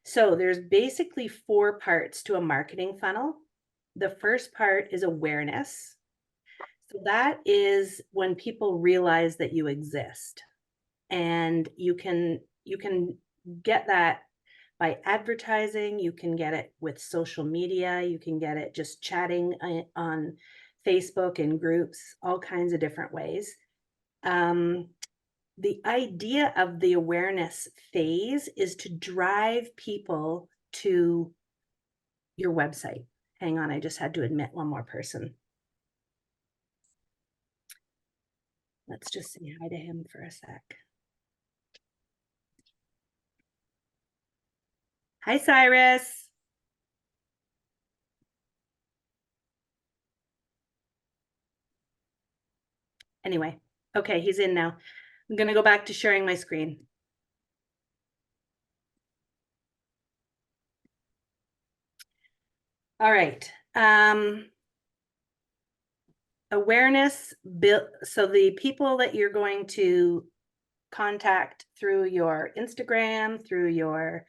So there's basically four parts to a marketing funnel. The first part is awareness. So that is when people realize that you exist, and you can get that by advertising, you can get it with social media, you can get it just chatting on Facebook and groups, all kinds of different ways. Um, the idea of the awareness phase is to drive people to your website. Hang on, I just had to admit one more person. Let's just say hi to him for a sec. Hi, Cyrus. Anyway, okay, he's in now. I'm going to go back to sharing my screen. All right. Awareness build. So the people that you're going to contact through your Instagram, through your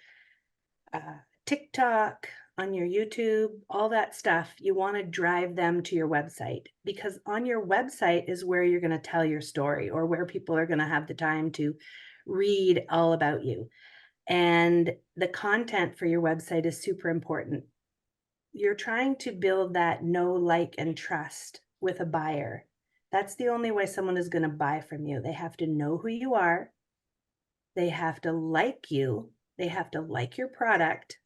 TikTok, on your YouTube, all that stuff, you want to drive them to your website, because on your website is where you're going to tell your story, or where people are going to have the time to read all about you. And the content for your website is super important. You're trying to build that know, like, and trust with a buyer. That's the only way someone is going to buy from you. They have to know who you are. They have to like you. They have to like your product,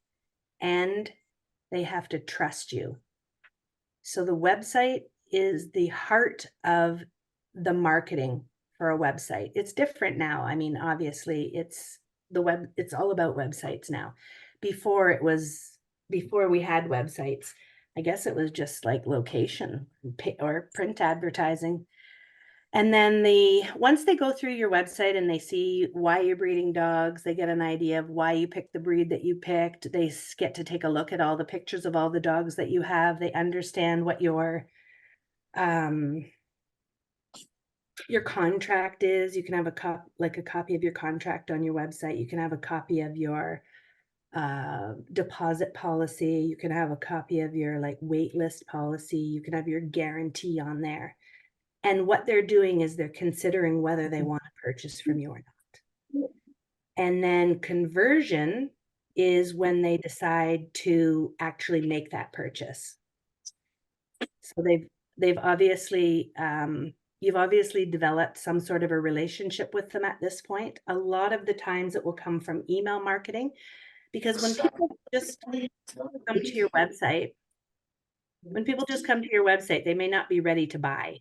and they have to trust you. So the website is the heart of the marketing for a website. It's different now. I mean, obviously, it's all about websites now. Before we had websites, I guess it was just like location or print advertising. And then once they go through your website and they see why you're breeding dogs, they get an idea of why you picked the breed that you picked. They get to take a look at all the pictures of all the dogs that you have. They understand what um your contract is. You can have a copy of your contract on your website. You can have a copy of your deposit policy. You can have a copy of your like wait list policy. You can have your guarantee on there. And what they're doing is they're considering whether they want to purchase from you or not. And then conversion is when they decide to actually make that purchase. So they've obviously you've obviously developed some sort of a relationship with them at this point. A lot of the times it will come from email marketing, because when people just come to your website, they may not be ready to buy.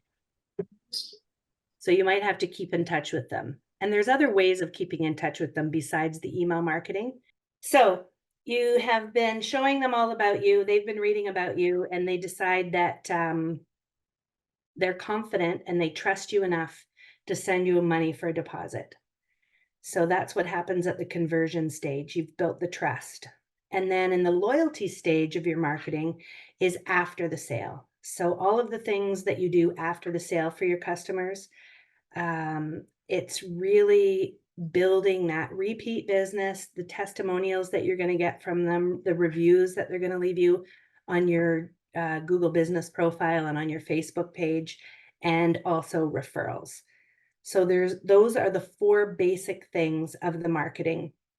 So you might have to keep in touch with them. And there's other ways of keeping in touch with them besides the email marketing. So you have been showing them all about you. They've been reading about you, and they decide that they're confident and they trust you enough to send you money for a deposit. So that's what happens at the conversion stage. You've built the trust. And then in the loyalty stage of your marketing is after the sale. So all of the things that you do after the sale for your customers, it's really building that repeat business, the testimonials that you're going to get from them, the reviews that they're going to leave you on your Google business profile and on your Facebook page, and also referrals. So those are the four basic things of the marketing.